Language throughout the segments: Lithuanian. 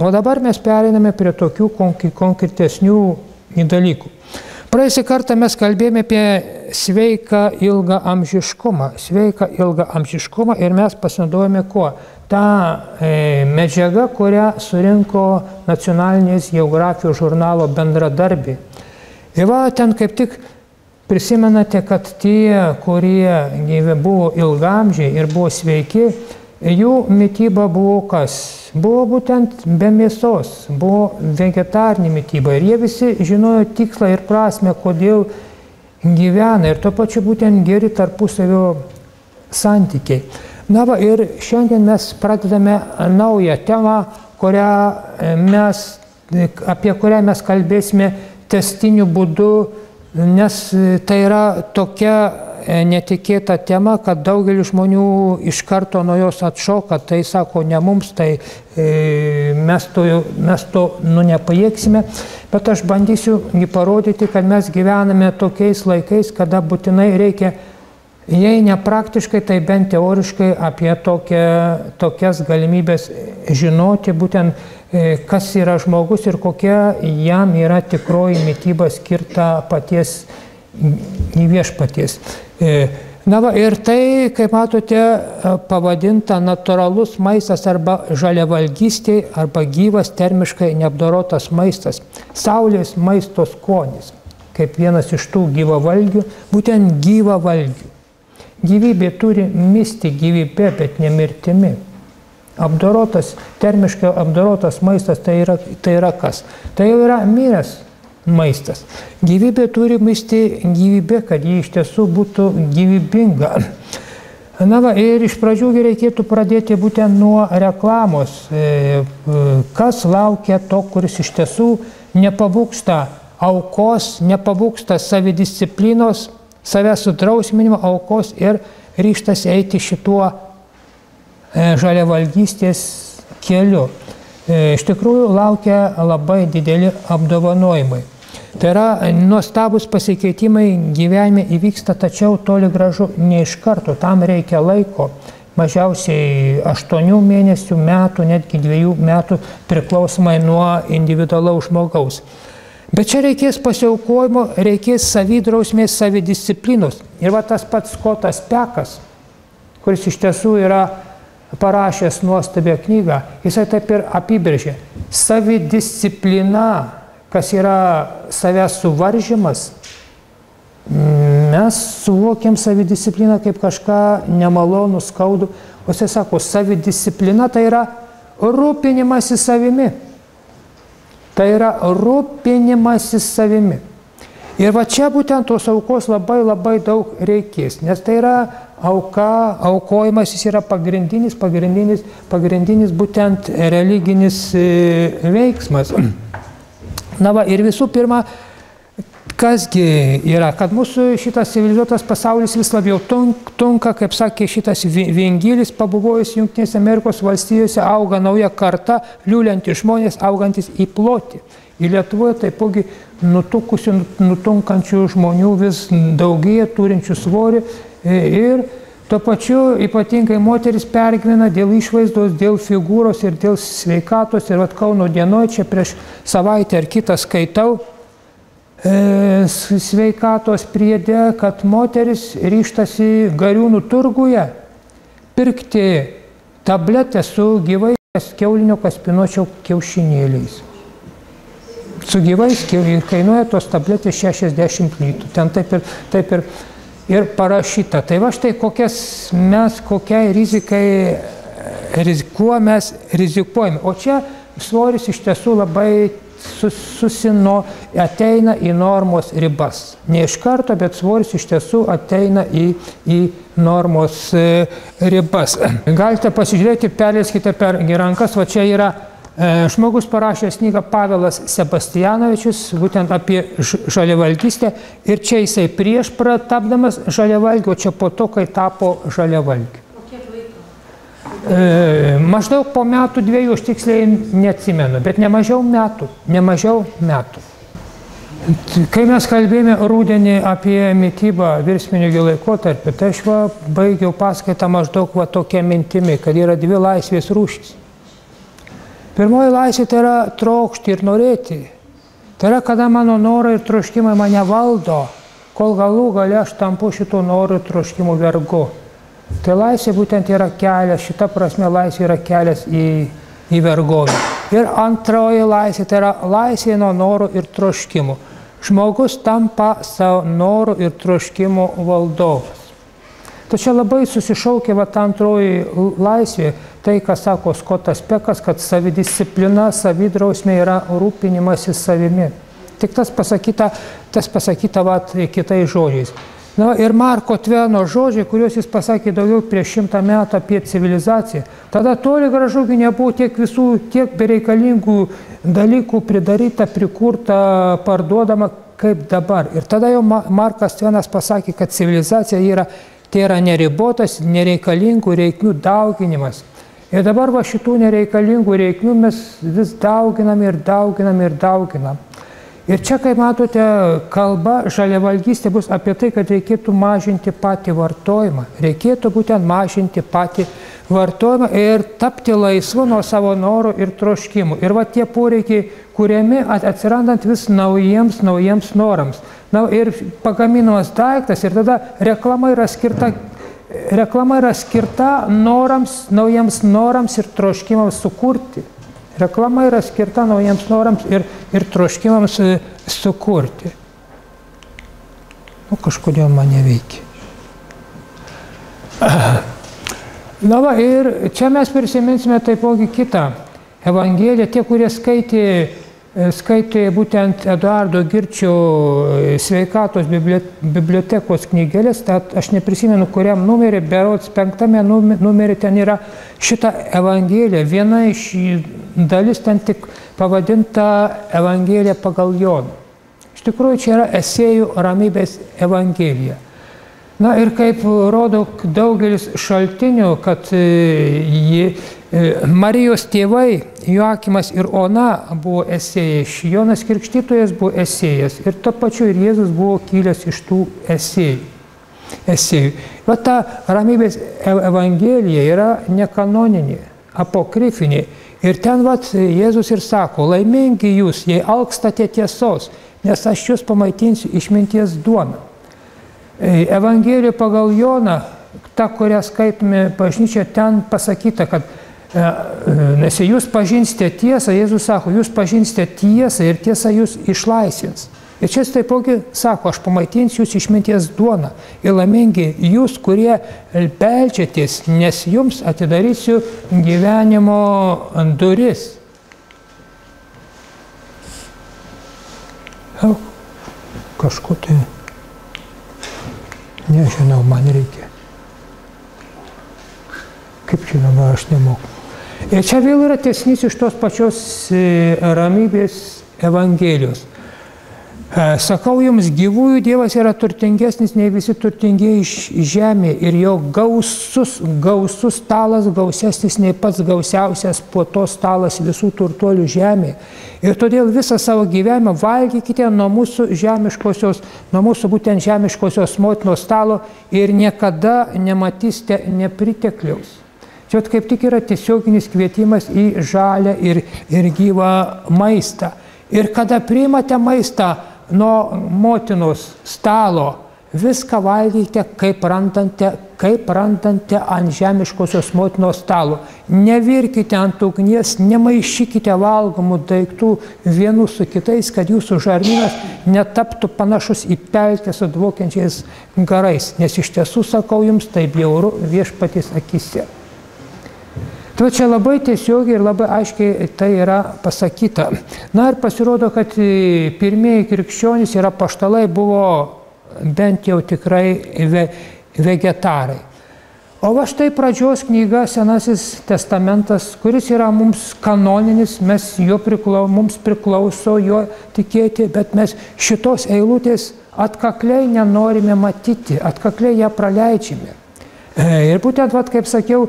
O dabar mes pereiname prie tokių konkretesnių dalykų. Praėjusį kartą mes kalbėjome apie sveiką ilgą amžiškumą ir mes pasinaudojame kuo? Ta medžiaga, kurią surinko Nacionalinės geografijos žurnalo bendradarbiai. Ir va, ten kaip tik prisimenate, kad tie, kurie buvo ilgamžiai ir buvo sveiki, jų mityba buvo kas? Buvo būtent be mėsos, buvo vegetarinė mityba. Ir jie visi žinojo tikslą ir prasme, kodėl gyvena. Ir tuo pačiu būtent geri tarpusavio santykiai. Na va, ir šiandien mes pradedame naują temą, apie kurią mes kalbėsime tęstiniu būdu, nes tai yra tokia netikėta tema, kad daugelis žmonių iš karto nuo jos atšoka, tai sako, ne mums, tai mes to nepajėgsime, bet aš bandysiu parodyti, kad mes gyvename tokiais laikais, kada būtinai reikia, jei ne praktiškai, tai bent teoriškai apie tokias galimybės žinoti, būtent kas yra žmogus ir kokia jam yra tikroji mityba skirta paties viešpaties. Na va, ir tai, kaip matote, pavadinta natūralus maistas arba žaliavalgystė arba gyvas termiškai neapdorotas maistas. Saulės maisto skonis, kaip vienas iš tų gyvavalgių, būtent gyvavalgių. Gyvybė turi misti gyvybė, bet ne mirtimi. Termiškai apdorotas maistas tai yra kas? Tai jau yra miręs maistas. Gyvybė turi misti gyvybė, kad ji iš tiesų būtų gyvybinga. Na va, ir iš pradžių reikėtų pradėti būtent nuo reklamos. Kas laukia to, kuris iš tiesų nepabūgsta aukos, nepabūgsta savidisciplinos, savęs sudrausminimo aukos ir ryžtas eiti šituo žaliavalgystės keliu. Iš tikrųjų laukia labai dideli apdovanojimai. Tai yra nuostabus pasikeitimai gyvenime įvyksta, tačiau toli gražu ne iš karto, tam reikia laiko, mažiausiai 8 mėnesių, metų, netgi 2 metų priklausomai nuo individualaus žmogaus. Bet čia reikės pasiaukojimo, reikės savidrausmės, savidisciplinos. Ir va tas pats Skotas Pekas, kuris iš tiesų yra parašęs nuostabią knygą, jisai taip ir apibrėžė. Savidisciplina, kas yra savęs suvaržymas, mes suvokiam savidiscipliną kaip kažką nemalonų, skaudų, o jisai sako, savidisciplina tai yra rūpinimasis savimi. Tai yra rūpinimasis savimi. Ir va čia būtent tos aukos labai daug reikės, nes tai yra aukojimas, jis yra pagrindinis būtent religinis veiksmas. Na va, ir visų pirma, kasgi yra, kad mūsų šitas civilizuotas pasaulis vis labiau tunka, kaip sakė šitas Vingilis, pabuvojus Jungtinėse Amerikos valstijose, auga nauja karta, liūliantys žmonės, augantis į plotį. Ir Lietuvoje taipogi nutukusių, nutunkančių žmonių vis daugėja, turinčių svorį ir tuo pačiu ypatingai moteris pergyvena dėl išvaizdos, dėl figūros ir dėl sveikatos. Ir vat Kauno dienoje čia prieš savaitę ar kitą skaitau sveikatos priede, kad moteris ryžtasi Gariūnų turguje pirkti tabletę su gyvais kiaulinio kaspinuočio kiaušinėliais. Su gyvais kainuoja tos tabletės 60 litų. Ten taip ir parašyta. Tai va štai kokiai kuo mes rizikuojame. O čia svoris iš tiesų labai ateina į normos ribas. Ne iš karto, bet svoris iš tiesų ateina į normos ribas. Galite pasižiūrėti, perleiskite per rankas, va čia yra žmogus parašęs knygą Pavelas Sebastianovičius, būtent apie žaliavalgystę, ir čia jisai prieš tapdamas žaliavalgiu, o čia po to, kai tapo žaliavalgiu. Maždaug po metų 2, aš tiksliai neatsimenu, bet nemažiau metų. Kai mes kalbėjome rudenį apie mitybą virsminio laikotarpį, tai aš baigiau paskaitą maždaug tokia mintimi, kad yra 2 laisvės rūšys. Pirmoji laisvė tai yra trokšti ir norėti. Tai yra, kada mano norai ir troškimai mane valdo, kol galų gale aš tampu šitų norų ir troškimų vergu. Tai laisvė būtent yra kelias, šita prasme laisvė yra kelias į vergovę. Ir antroji laisvė tai yra laisvė nuo norų ir troškimų. Žmogus tampa savo norų ir troškimų valdovas. Tačiau labai susišaukia antroji laisvė, tai, ką sako Skotas Pekas, kad savidisciplina, savidrausmė yra rūpinimasis savimi. Tik tas pasakyta kitais žodžiais. Na, ir Marko Tveno žodžiai, kuriuos jis pasakė daugiau prieš 100 metų apie civilizaciją, tada toli gražugi nebuvo tiek bereikalingų dalykų pridaryta, prikurta, parduodama kaip dabar. Ir tada jau Markas Tvenas pasakė, kad civilizacija tai yra neribotas, nereikalingų reikmių dauginimas. Ir dabar šitų nereikalingų reikmių mes vis dauginam ir dauginam ir dauginam. Ir čia, kaip matote, kalba žaliavalgystė bus apie tai, kad reikėtų mažinti patį vartojimą. Reikėtų būtent mažinti patį vartojimą ir tapti laisvu nuo savo norų ir troškimų. Ir tie poreikiai kuriami atsirandant vis naujiems norams. Na, ir pagaminamas daiktas ir tada reklama yra skirta naujiems norams ir troškimams sukurti. Reklama yra skirta naujiems norams ir troškimams sukurti. Kažkodėl man neveikia. Na ir čia mes prisiminsime taipogi kitą Evangeliją. Tie, kurie skaitė būtent Eduardo Girčio sveikatos bibliotekos knygelės, aš neprisimenu, kuriam numerį, berods 5 numerį ten yra šita Evangelija. Viena iš dalis ten tik pavadinta Evangelija pagal Joną. Iš tikrųjų, čia yra Esėjų ramybės Evangelija. Na ir kaip rodo daugelis šaltinių, kad Marijos tėvai Joakimas ir Ona buvo esėjai, Jonas Krikštytojas buvo esėjas ir to pačiu ir Jėzus buvo kilęs iš tų esėjų. Ta ramybės Evangelija yra nekanoninė, apokrifinė ir ten Jėzus ir sako, laimingi jūs, jei alkstate tiesos, nes aš jūs pamaitinsiu išminties duoną. Evangelija pagal Joną, ta, kurią skaitome bažnyčia, ten pasakyta, kad nes jūs pažinsite tiesą, Jėzus sako, jūs pažinsite tiesą ir tiesa jūs išlaisvins. Ir čia taipogi sako, aš pamaitinsiu jūs išminties duoną. Ir laimingi jūs, kurie beldžiatės, nes jums atidarysiu gyvenimo duris. Kažko tai, nežinau, man reikia. Kaip žinoma, aš nemoku. Ir čia vėl yra tęsinys iš tos pačios ramybės Evangelijos. Sakau jums, gyvųjų Dievas yra turtingesnis nei visi turtingieji žemė ir jo gausus stalas gausesnis nei pats gausiausias puotos stalas visų turtuolių žemė. Ir todėl visą savo gyvenimą valgykite nuo mūsų būtent žemiškosios motinos stalo ir niekada nematysite nepritekliaus. Čia kaip tik yra tiesioginis kvietimas į žalią ir gyvą maistą. Ir kada priimate maistą nuo motinos stalo, viską valgykite, kaip randate ant žemiškosios motinos stalo. Nevirkite ant ugnies, nemaišykite valgomų daiktų vienų su kitais, kad jūsų žarnynas netaptų panašus į pelkę su dvokiančiais garais. Nes iš tiesų, sakau jums, tai bjauru Viešpaties akise. Tai čia labai tiesiogiai ir labai aiškiai tai yra pasakyta. Na ir pasirodo, kad pirmieji krikščionys ir apaštalai buvo bent jau tikrai vegetarai. O štai pradžios knyga Senasis testamentas, kuris yra mums kanoninis, mums priklauso jo tikėti, bet mes šitos eilutės atkakliai nenorime matyti, atkakliai ją praleidžiame. Ir būtent, kaip sakiau,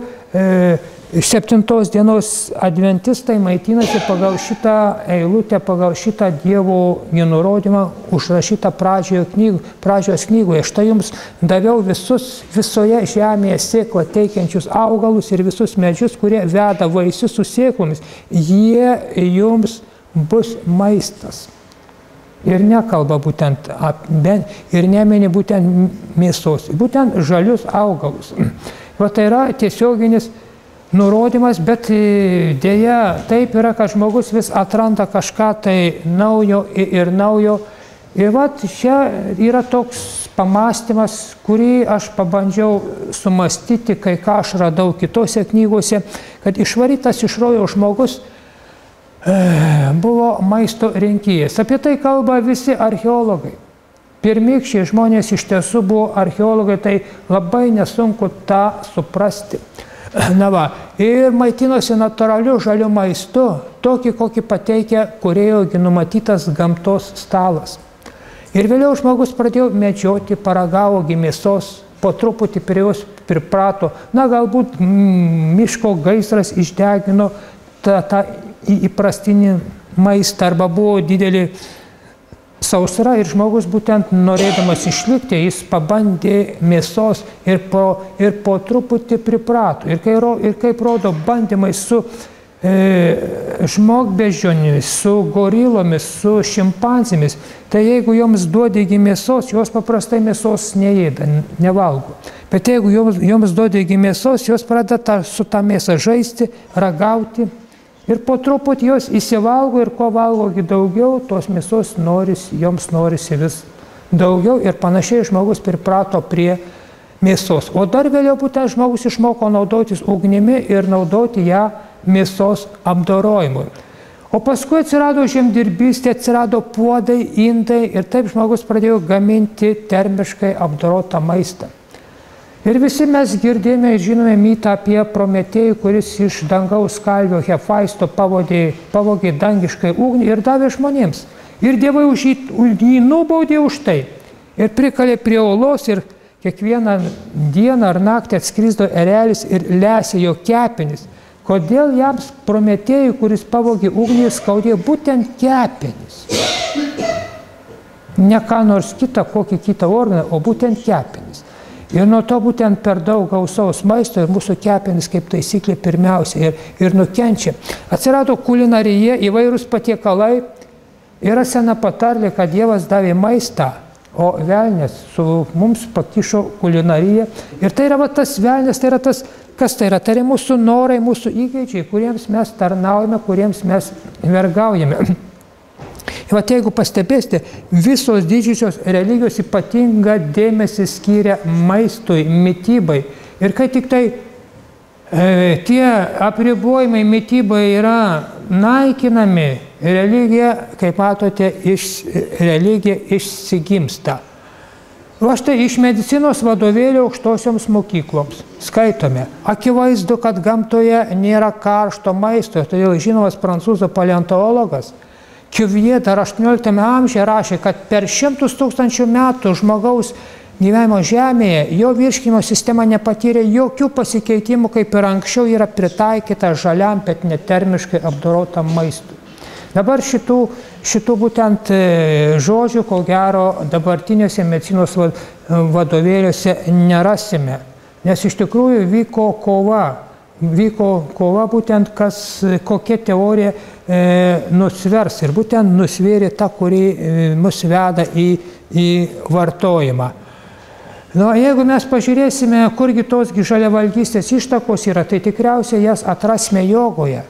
7 dienos adventistai maitinasi pagal šitą eilutę, pagal šitą Dievo nurodymą užrašytą pradžios knygoje. Štai jums daviau visoje žemėje sėklą teikiančius augalus ir visus medžius, kurie veda vaisius su sėklomis. Jie jums bus maistas. Ir nekalba būtent, ir nemini būtent mėsos, būtent žalius augalus. Va tai yra tiesioginis nurodymas, bet dėja taip yra, kad žmogus vis atranda kažką tai naujo ir naujo. Ir va čia yra toks pamastymas, kurį aš pabandžiau sumastyti, kai ką aš radau kitose knygose, kad išvarytas iš rojaus žmogus buvo maisto rinkėjas. Apie tai kalba visi archeologai. Pirmykščiai žmonės iš tiesų buvo archeologai, tai labai nesunku tą suprasti. Na va, ir maitinosi natūraliu žaliu maistu, tokį, kokį pateikia kūrėjo numatytas gamtos stalas. Ir vėliau žmogus pradėjo medžioti, paragavo mėsos, po truputį prie jos priprato. Na, galbūt miško gaisras išdegino tą įprastinį maistą, arba buvo didelį sausra ir žmogus būtent norėdamas išlikti, jis pabandė mėsos ir po truputį priprato. Ir kaip rodo bandymai su žmogbeždžionėmis, su gorilomis, su šimpanzėmis, tai jeigu joms duodėgi mėsos, jos paprastai mėsos neėda, nevalgo. Bet jeigu joms duodėgi mėsos, jos pradeda su tą mėsą žaisti, ragauti. Ir po truputį jos įsivalgo ir ko valgogi daugiau, tos mėsos joms norisi vis daugiau ir panašiai žmogus priprato prie mėsos. O dar vėliau būtent žmogus išmoko naudotis ugnimi ir naudoti ją mėsos apdorojimui. O paskui atsirado žemdirbystė, atsirado puodai, indai ir taip žmogus pradėjo gaminti termiškai apdorotą maistą. Ir visi mes girdėjome ir žinome mitą apie Prometėjų, kuris iš dangaus kalvio Hefaisto pavogė dangiškai ugnį ir davė žmonėms. Ir dievai jį nubaudė už tai. Ir prikalė prie uolos ir kiekvieną dieną ar naktį atskrisdo erelis ir lesė jo kepenis. Kodėl jam Prometėjui, kuris pavogė ugnį, skaudėjo būtent kepenis? Ne ką nors kitą, kokį kitą organą, o būtent kepenis. Ir nuo to būtent per daug gausaus maisto ir mūsų kepenys kaip taisyklė pirmiausia ir nukenčia. Atsirado kulinarija, įvairūs patiekalai. Yra sena patarlė, kad Dievas davė maistą, o velnias mums pakišo kulinariją. Ir tai yra tas velnias, tai yra tas, kas tai yra? Tai yra mūsų norai, mūsų įgeidžiai, kuriems mes tarnaujame, kuriems mes vergaujame. Ir jeigu pastebėsite, visos didžiosios religijos ypatingą dėmesį skiria maistui, mitybai. Ir kai tik tai tie apribojimai mitybai yra naikinami, religija, kaip matote, religija išsigimsta. O štai iš medicinos vadovėlio aukštosioms mokykloms skaitome. Akivaizdu, kad gamtoje nėra karšto maisto, todėl žinomas prancūzų paleontologas Cuvier dar 18 amžiuje rašė, kad per 100 000 metų žmogaus gyvenimo žemėje jo virškinimo sistema nepatyrė jokių pasikeitimų, kaip ir anksčiau yra pritaikyta žaliam, bet netermiškai apdorotam maistui. Dabar šitų būtent žodžių, ko gero, dabartiniuose medicinos vadovėliuose nerasime, nes iš tikrųjų vyko kova būtent, kokia teorija nusvers ir būtent nusvėrė tą, kuri mus veda į vartojimą. Na, jeigu mes pažiūrėsime, kurgi tos žaliavalgystės ištakos yra, tai tikriausiai jas atrasime jogoje.